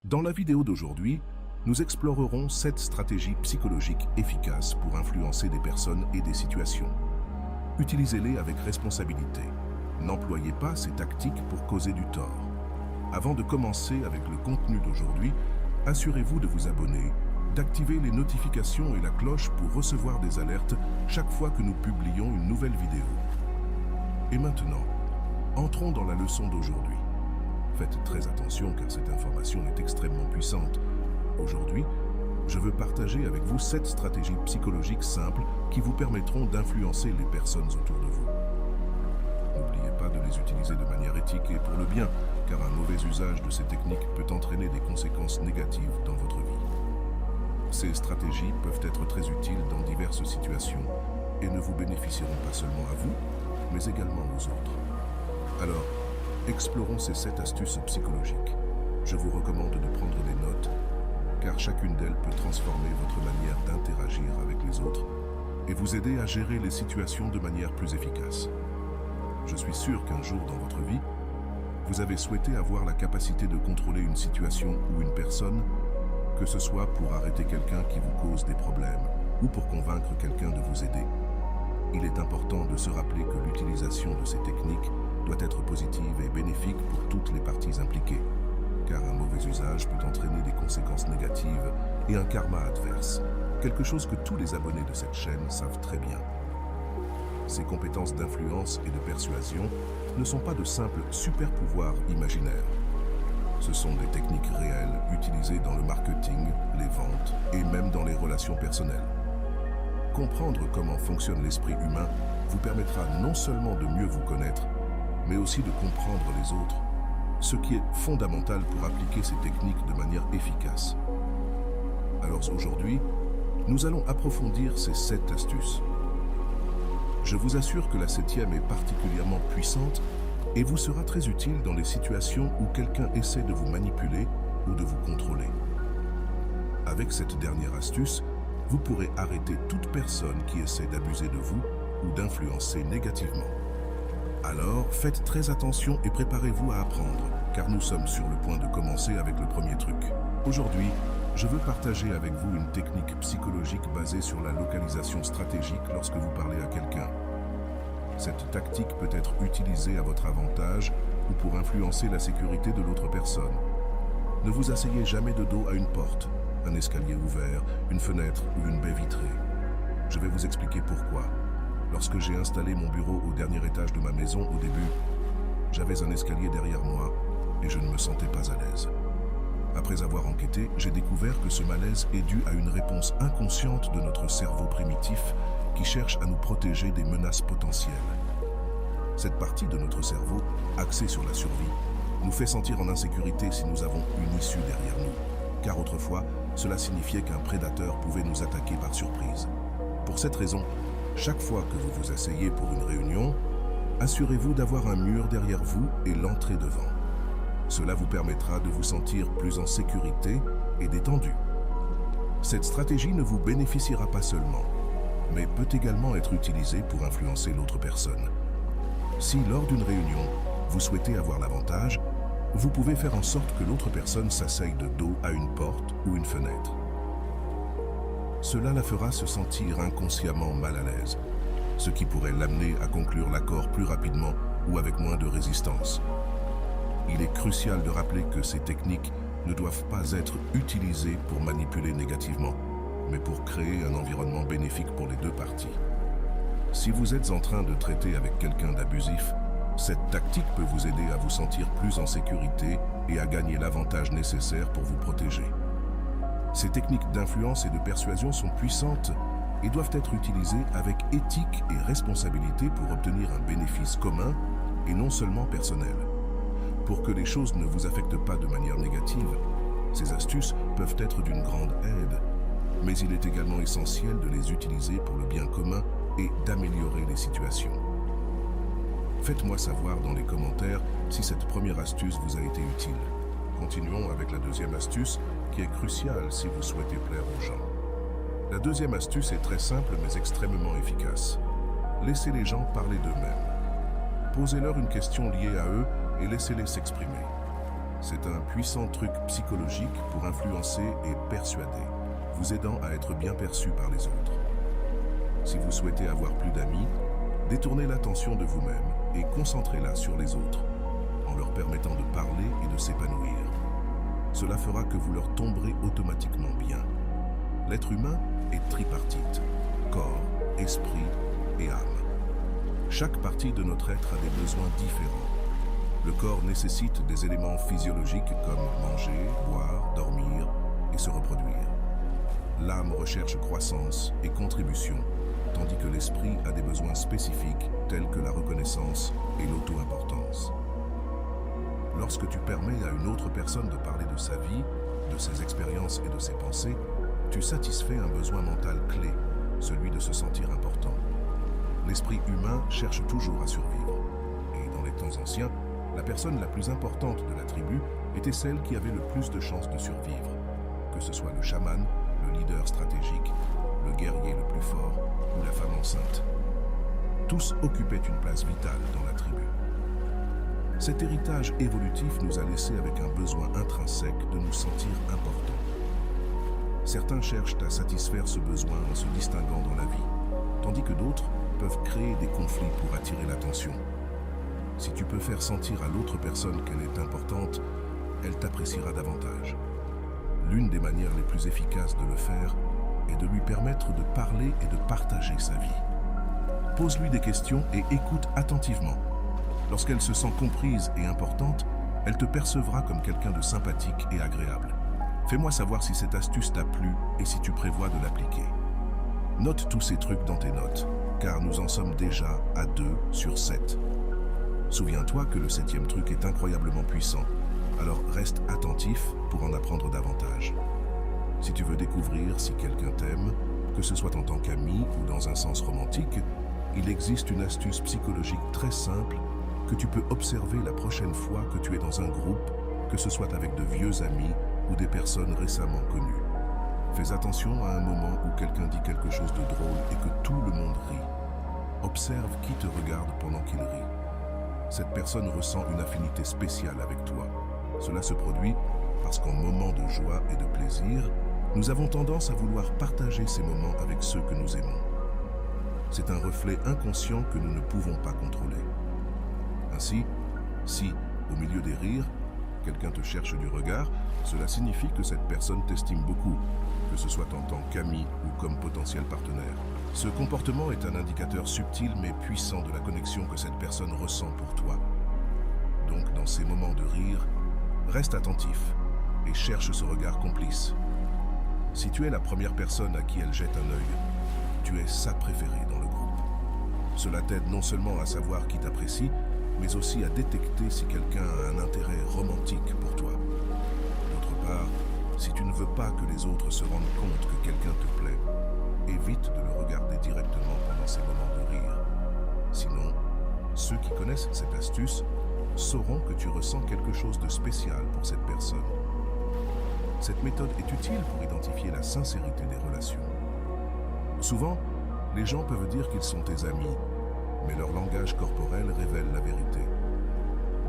Dans la vidéo d'aujourd'hui, nous explorerons 7 stratégies psychologiques efficaces pour influencer des personnes et des situations. Utilisez-les avec responsabilité. N'employez pas ces tactiques pour causer du tort. Avant de commencer avec le contenu d'aujourd'hui, assurez-vous de vous abonner, d'activer les notifications et la cloche pour recevoir des alertes chaque fois que nous publions une nouvelle vidéo. Et maintenant, entrons dans la leçon d'aujourd'hui. Faites très attention car cette information est extrêmement puissante. Aujourd'hui, je veux partager avec vous 7 stratégies psychologiques simples qui vous permettront d'influencer les personnes autour de vous. N'oubliez pas de les utiliser de manière éthique et pour le bien, car un mauvais usage de ces techniques peut entraîner des conséquences négatives dans votre vie. Ces stratégies peuvent être très utiles dans diverses situations et ne vous bénéficieront pas seulement à vous, mais également aux autres. Alors, explorons ces 7 astuces psychologiques. Je vous recommande de prendre des notes, car chacune d'elles peut transformer votre manière d'interagir avec les autres et vous aider à gérer les situations de manière plus efficace. Je suis sûr qu'un jour dans votre vie, vous avez souhaité avoir la capacité de contrôler une situation ou une personne, que ce soit pour arrêter quelqu'un qui vous cause des problèmes ou pour convaincre quelqu'un de vous aider. Il est important de se rappeler que l'utilisation de ces techniques doit être positive et bénéfique pour toutes les parties impliquées, car un mauvais usage peut entraîner des conséquences négatives et un karma adverse, quelque chose que tous les abonnés de cette chaîne savent très bien. Ces compétences d'influence et de persuasion ne sont pas de simples super-pouvoirs imaginaires. Ce sont des techniques réelles utilisées dans le marketing, les ventes et même dans les relations personnelles. Comprendre comment fonctionne l'esprit humain vous permettra non seulement de mieux vous connaître, mais aussi de comprendre les autres, ce qui est fondamental pour appliquer ces techniques de manière efficace. Alors aujourd'hui, nous allons approfondir ces 7 astuces. Je vous assure que la 7e est particulièrement puissante et vous sera très utile dans les situations où quelqu'un essaie de vous manipuler ou de vous contrôler. Avec cette dernière astuce, vous pourrez arrêter toute personne qui essaie d'abuser de vous ou d'influencer négativement. Alors, faites très attention et préparez-vous à apprendre, car nous sommes sur le point de commencer avec le premier truc. Aujourd'hui, je veux partager avec vous une technique psychologique basée sur la localisation stratégique lorsque vous parlez à quelqu'un. Cette tactique peut être utilisée à votre avantage ou pour influencer la sécurité de l'autre personne. Ne vous asseyez jamais de dos à une porte, un escalier ouvert, une fenêtre ou une baie vitrée. Je vais vous expliquer pourquoi. Lorsque j'ai installé mon bureau au dernier étage de ma maison au début, j'avais un escalier derrière moi et je ne me sentais pas à l'aise. Après avoir enquêté, j'ai découvert que ce malaise est dû à une réponse inconsciente de notre cerveau primitif qui cherche à nous protéger des menaces potentielles. Cette partie de notre cerveau, axée sur la survie, nous fait sentir en insécurité si nous avons une issue derrière nous, car autrefois, cela signifiait qu'un prédateur pouvait nous attaquer par surprise. Pour cette raison, chaque fois que vous vous asseyez pour une réunion, assurez-vous d'avoir un mur derrière vous et l'entrée devant. Cela vous permettra de vous sentir plus en sécurité et détendu. Cette stratégie ne vous bénéficiera pas seulement, mais peut également être utilisée pour influencer l'autre personne. Si, lors d'une réunion, vous souhaitez avoir l'avantage, vous pouvez faire en sorte que l'autre personne s'asseye de dos à une porte ou une fenêtre. Cela la fera se sentir inconsciemment mal à l'aise, ce qui pourrait l'amener à conclure l'accord plus rapidement ou avec moins de résistance. Il est crucial de rappeler que ces techniques ne doivent pas être utilisées pour manipuler négativement, mais pour créer un environnement bénéfique pour les deux parties. Si vous êtes en train de traiter avec quelqu'un d'abusif, cette tactique peut vous aider à vous sentir plus en sécurité et à gagner l'avantage nécessaire pour vous protéger. Ces techniques d'influence et de persuasion sont puissantes et doivent être utilisées avec éthique et responsabilité pour obtenir un bénéfice commun et non seulement personnel. Pour que les choses ne vous affectent pas de manière négative, ces astuces peuvent être d'une grande aide, mais il est également essentiel de les utiliser pour le bien commun et d'améliorer les situations. Faites-moi savoir dans les commentaires si cette première astuce vous a été utile. Continuons avec la deuxième astuce qui est cruciale si vous souhaitez plaire aux gens. La deuxième astuce est très simple mais extrêmement efficace. Laissez les gens parler d'eux-mêmes. Posez-leur une question liée à eux et laissez-les s'exprimer. C'est un puissant truc psychologique pour influencer et persuader, vous aidant à être bien perçu par les autres. Si vous souhaitez avoir plus d'amis, détournez l'attention de vous-même et concentrez-la sur les autres, en leur permettant de parler et de s'épanouir. Cela fera que vous leur tomberez automatiquement bien. L'être humain est tripartite, corps, esprit et âme. Chaque partie de notre être a des besoins différents. Le corps nécessite des éléments physiologiques comme manger, boire, dormir et se reproduire. L'âme recherche croissance et contribution, tandis que l'esprit a des besoins spécifiques tels que la reconnaissance et l'auto-importance. Lorsque tu permets à une autre personne de parler de sa vie, de ses expériences et de ses pensées, tu satisfais un besoin mental clé, celui de se sentir important. L'esprit humain cherche toujours à survivre. Et dans les temps anciens, la personne la plus importante de la tribu était celle qui avait le plus de chances de survivre, que ce soit le chaman, le leader stratégique, le guerrier le plus fort ou la femme enceinte. Tous occupaient une place vitale dans la tribu. Cet héritage évolutif nous a laissé avec un besoin intrinsèque de nous sentir importants. Certains cherchent à satisfaire ce besoin en se distinguant dans la vie, tandis que d'autres peuvent créer des conflits pour attirer l'attention. Si tu peux faire sentir à l'autre personne qu'elle est importante, elle t'appréciera davantage. L'une des manières les plus efficaces de le faire est de lui permettre de parler et de partager sa vie. Pose-lui des questions et écoute attentivement. Lorsqu'elle se sent comprise et importante, elle te percevra comme quelqu'un de sympathique et agréable. Fais-moi savoir si cette astuce t'a plu et si tu prévois de l'appliquer. Note tous ces trucs dans tes notes, car nous en sommes déjà à 2 sur 7. Souviens-toi que le 7e truc est incroyablement puissant, alors reste attentif pour en apprendre davantage. Si tu veux découvrir si quelqu'un t'aime, que ce soit en tant qu'ami ou dans un sens romantique, il existe une astuce psychologique très simple que tu peux observer la prochaine fois que tu es dans un groupe, que ce soit avec de vieux amis ou des personnes récemment connues. Fais attention à un moment où quelqu'un dit quelque chose de drôle et que tout le monde rit. Observe qui te regarde pendant qu'il rit. Cette personne ressent une affinité spéciale avec toi. Cela se produit parce qu'en moments de joie et de plaisir, nous avons tendance à vouloir partager ces moments avec ceux que nous aimons. C'est un reflet inconscient que nous ne pouvons pas contrôler. Ainsi, si, au milieu des rires, quelqu'un te cherche du regard, cela signifie que cette personne t'estime beaucoup, que ce soit en tant qu'ami ou comme potentiel partenaire. Ce comportement est un indicateur subtil mais puissant de la connexion que cette personne ressent pour toi. Donc, dans ces moments de rire, reste attentif et cherche ce regard complice. Si tu es la première personne à qui elle jette un œil, tu es sa préférée dans le groupe. Cela t'aide non seulement à savoir qui t'apprécie, mais aussi à détecter si quelqu'un a un intérêt romantique pour toi. D'autre part, si tu ne veux pas que les autres se rendent compte que quelqu'un te plaît, évite de le regarder directement pendant ces moments de rire. Sinon, ceux qui connaissent cette astuce sauront que tu ressens quelque chose de spécial pour cette personne. Cette méthode est utile pour identifier la sincérité des relations. Souvent, les gens peuvent dire qu'ils sont tes amis, mais leur langage corporel révèle la vérité.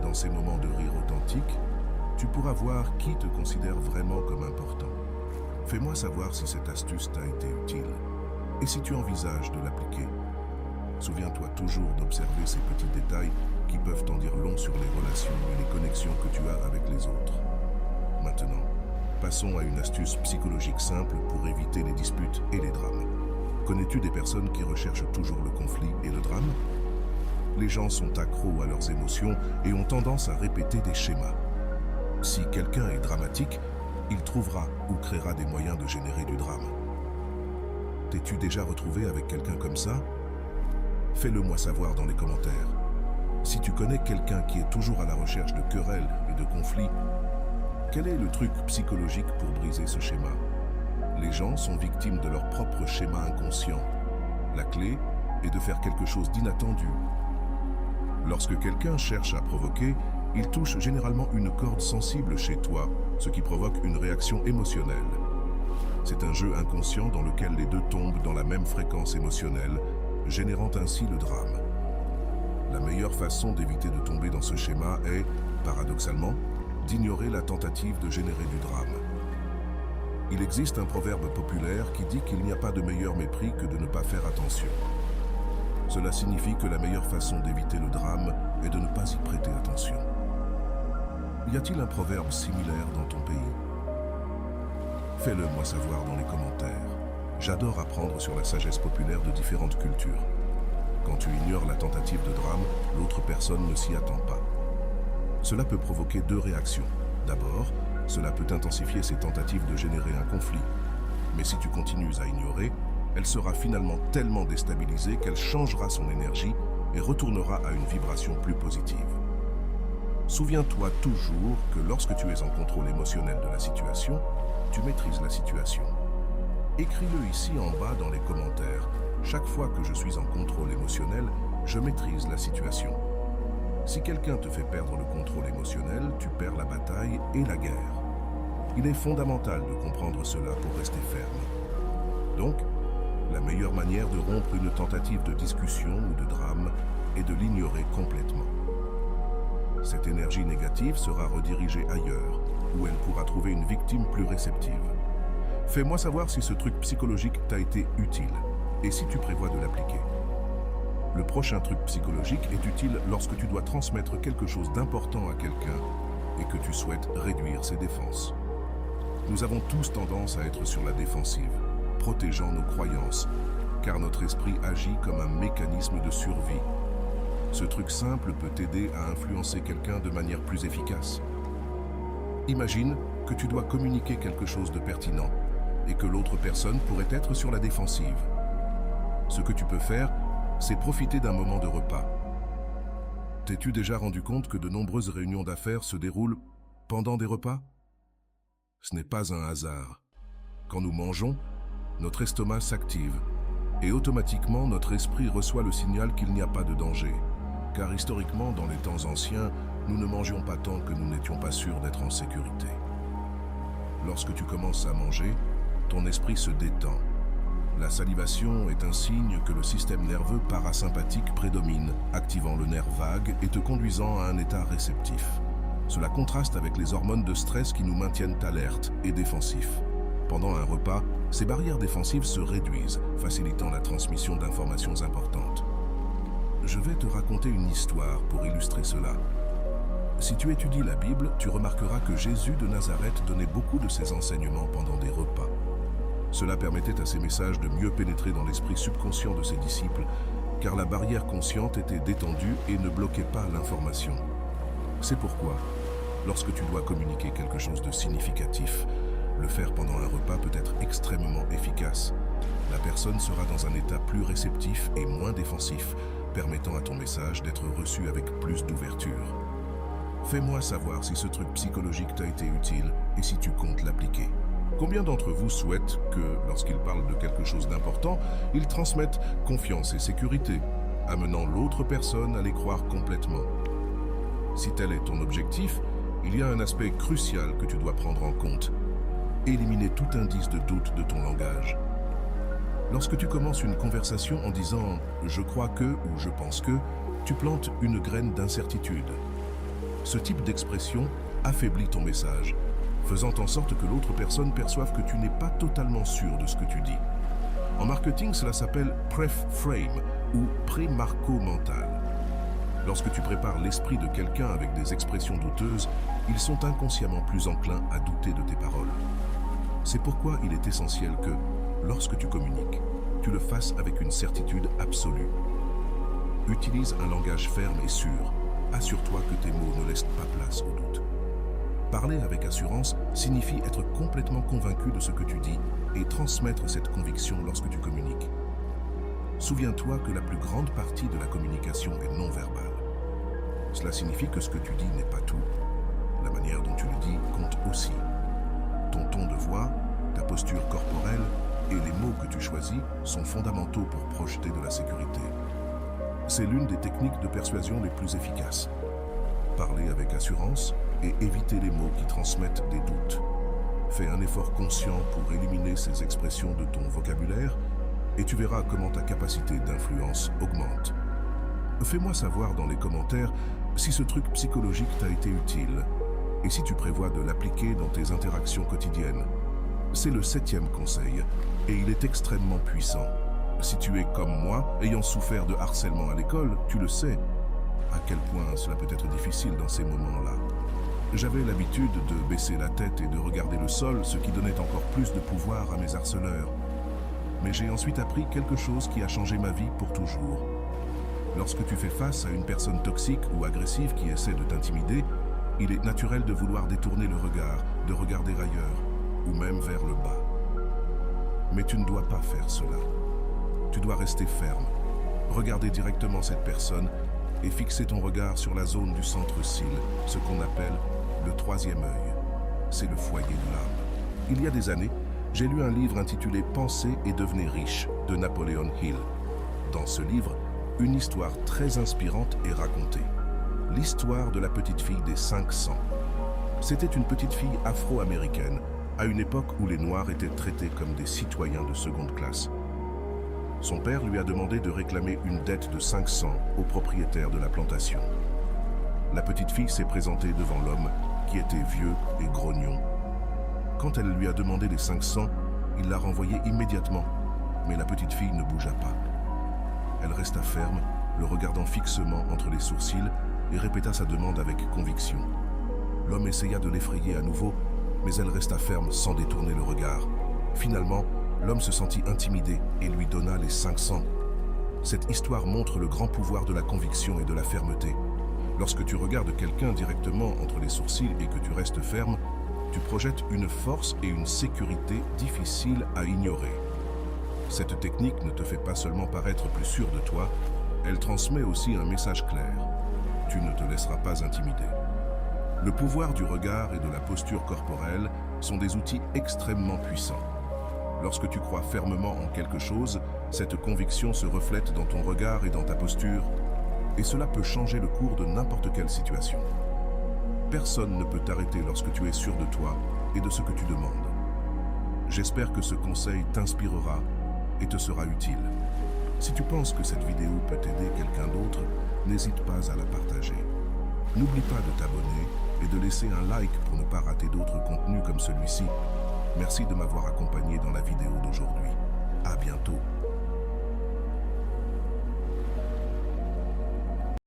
Dans ces moments de rire authentique, tu pourras voir qui te considère vraiment comme important. Fais-moi savoir si cette astuce t'a été utile et si tu envisages de l'appliquer. Souviens-toi toujours d'observer ces petits détails qui peuvent en dire long sur les relations et les connexions que tu as avec les autres. Maintenant, passons à une astuce psychologique simple pour éviter les disputes et les drames. Connais-tu des personnes qui recherchent toujours le conflit et le drame? Les gens sont accros à leurs émotions et ont tendance à répéter des schémas. Si quelqu'un est dramatique, il trouvera ou créera des moyens de générer du drame. T'es-tu déjà retrouvé avec quelqu'un comme ça? Fais-le moi savoir dans les commentaires. Si tu connais quelqu'un qui est toujours à la recherche de querelles et de conflits, quel est le truc psychologique pour briser ce schéma? Les gens sont victimes de leur propre schéma inconscient. La clé est de faire quelque chose d'inattendu. Lorsque quelqu'un cherche à provoquer, il touche généralement une corde sensible chez toi, ce qui provoque une réaction émotionnelle. C'est un jeu inconscient dans lequel les deux tombent dans la même fréquence émotionnelle, générant ainsi le drame. La meilleure façon d'éviter de tomber dans ce schéma est, paradoxalement, d'ignorer la tentative de générer du drame. Il existe un proverbe populaire qui dit qu'il n'y a pas de meilleur mépris que de ne pas faire attention. Cela signifie que la meilleure façon d'éviter le drame est de ne pas y prêter attention. Y a-t-il un proverbe similaire dans ton pays? Fais-le moi savoir dans les commentaires. J'adore apprendre sur la sagesse populaire de différentes cultures. Quand tu ignores la tentative de drame, l'autre personne ne s'y attend pas. Cela peut provoquer deux réactions. D'abord, cela peut intensifier ses tentatives de générer un conflit. Mais si tu continues à ignorer, elle sera finalement tellement déstabilisée qu'elle changera son énergie et retournera à une vibration plus positive. Souviens-toi toujours que lorsque tu es en contrôle émotionnel de la situation, tu maîtrises la situation. Écris-le ici en bas dans les commentaires. Chaque fois que je suis en contrôle émotionnel, je maîtrise la situation. Si quelqu'un te fait perdre le contrôle émotionnel, tu perds la bataille et la guerre. Il est fondamental de comprendre cela pour rester ferme. Donc, la meilleure manière de rompre une tentative de discussion ou de drame est de l'ignorer complètement. Cette énergie négative sera redirigée ailleurs, où elle pourra trouver une victime plus réceptive. Fais-moi savoir si ce truc psychologique t'a été utile et si tu prévois de l'appliquer. Le prochain truc psychologique est utile lorsque tu dois transmettre quelque chose d'important à quelqu'un et que tu souhaites réduire ses défenses. Nous avons tous tendance à être sur la défensive, protégeant nos croyances, car notre esprit agit comme un mécanisme de survie. Ce truc simple peut t'aider à influencer quelqu'un de manière plus efficace. Imagine que tu dois communiquer quelque chose de pertinent et que l'autre personne pourrait être sur la défensive. Ce que tu peux faire, c'est profiter d'un moment de repas. T'es-tu déjà rendu compte que de nombreuses réunions d'affaires se déroulent pendant des repas? Ce n'est pas un hasard. Quand nous mangeons, notre estomac s'active et automatiquement notre esprit reçoit le signal qu'il n'y a pas de danger. Car historiquement, dans les temps anciens, nous ne mangions pas tant que nous n'étions pas sûrs d'être en sécurité. Lorsque tu commences à manger, ton esprit se détend. La salivation est un signe que le système nerveux parasympathique prédomine, activant le nerf vague et te conduisant à un état réceptif. Cela contraste avec les hormones de stress qui nous maintiennent alertes et défensifs. Pendant un repas, ces barrières défensives se réduisent, facilitant la transmission d'informations importantes. Je vais te raconter une histoire pour illustrer cela. Si tu étudies la Bible, tu remarqueras que Jésus de Nazareth donnait beaucoup de ses enseignements pendant des repas. Cela permettait à ses messages de mieux pénétrer dans l'esprit subconscient de ses disciples, car la barrière consciente était détendue et ne bloquait pas l'information. C'est pourquoi, lorsque tu dois communiquer quelque chose de significatif, le faire pendant un repas peut être extrêmement efficace. La personne sera dans un état plus réceptif et moins défensif, permettant à ton message d'être reçu avec plus d'ouverture. Fais-moi savoir si ce truc psychologique t'a été utile et si tu comptes l'appliquer. Combien d'entre vous souhaitent que, lorsqu'ils parlent de quelque chose d'important, ils transmettent confiance et sécurité, amenant l'autre personne à les croire complètement? Si tel est ton objectif, il y a un aspect crucial que tu dois prendre en compte. Éliminer tout indice de doute de ton langage. Lorsque tu commences une conversation en disant « je crois que » ou « je pense que », tu plantes une graine d'incertitude. Ce type d'expression affaiblit ton message, faisant en sorte que l'autre personne perçoive que tu n'es pas totalement sûr de ce que tu dis. En marketing, cela s'appelle pref-frame ou pré-marco mental. Lorsque tu prépares l'esprit de quelqu'un avec des expressions douteuses, ils sont inconsciemment plus enclins à douter de tes paroles. C'est pourquoi il est essentiel que, lorsque tu communiques, tu le fasses avec une certitude absolue. Utilise un langage ferme et sûr. Assure-toi que tes mots ne laissent pas place au doute. Parler avec assurance signifie être complètement convaincu de ce que tu dis et transmettre cette conviction lorsque tu communiques. Souviens-toi que la plus grande partie de la communication est non verbale. Cela signifie que ce que tu dis n'est pas tout. La manière dont tu le dis compte aussi. Ton ton de voix, ta posture corporelle et les mots que tu choisis sont fondamentaux pour projeter de la sécurité. C'est l'une des techniques de persuasion les plus efficaces. Parler avec assurance et éviter les mots qui transmettent des doutes. Fais un effort conscient pour éliminer ces expressions de ton vocabulaire et tu verras comment ta capacité d'influence augmente. Fais-moi savoir dans les commentaires si ce truc psychologique t'a été utile et si tu prévois de l'appliquer dans tes interactions quotidiennes. C'est le 7e conseil, et il est extrêmement puissant. Si tu es comme moi, ayant souffert de harcèlement à l'école, tu le sais, à quel point cela peut être difficile dans ces moments-là. J'avais l'habitude de baisser la tête et de regarder le sol, ce qui donnait encore plus de pouvoir à mes harceleurs. Mais j'ai ensuite appris quelque chose qui a changé ma vie pour toujours. Lorsque tu fais face à une personne toxique ou agressive qui essaie de t'intimider, il est naturel de vouloir détourner le regard, de regarder ailleurs, ou même vers le bas. Mais tu ne dois pas faire cela. Tu dois rester ferme, regarder directement cette personne et fixer ton regard sur la zone du centre-cil, ce qu'on appelle le 3e œil. C'est le foyer de l'âme. Il y a des années, j'ai lu un livre intitulé « Pensez et devenez riche » de Napoleon Hill. Dans ce livre, une histoire très inspirante est racontée. L'histoire de la petite fille des 500. C'était une petite fille afro-américaine, à une époque où les Noirs étaient traités comme des citoyens de seconde classe. Son père lui a demandé de réclamer une dette de 500 au propriétaire de la plantation. La petite fille s'est présentée devant l'homme, qui était vieux et grognon. Quand elle lui a demandé les 500, il l'a renvoyée immédiatement, mais la petite fille ne bougea pas. Elle resta ferme, le regardant fixement entre les sourcils, et répéta sa demande avec conviction. L'homme essaya de l'effrayer à nouveau, mais elle resta ferme sans détourner le regard. Finalement, l'homme se sentit intimidé et lui donna les 500. Cette histoire montre le grand pouvoir de la conviction et de la fermeté. Lorsque tu regardes quelqu'un directement entre les sourcils et que tu restes ferme, tu projettes une force et une sécurité difficiles à ignorer. Cette technique ne te fait pas seulement paraître plus sûr de toi, elle transmet aussi un message clair. Tu ne te laisseras pas intimider. Le pouvoir du regard et de la posture corporelle sont des outils extrêmement puissants. Lorsque tu crois fermement en quelque chose, cette conviction se reflète dans ton regard et dans ta posture, et cela peut changer le cours de n'importe quelle situation. Personne ne peut t'arrêter lorsque tu es sûr de toi et de ce que tu demandes. J'espère que ce conseil t'inspirera et te sera utile. Si tu penses que cette vidéo peut aider quelqu'un d'autre, n'hésite pas à la partager. N'oublie pas de t'abonner et de laisser un like pour ne pas rater d'autres contenus comme celui-ci. Merci de m'avoir accompagné dans la vidéo d'aujourd'hui. À bientôt.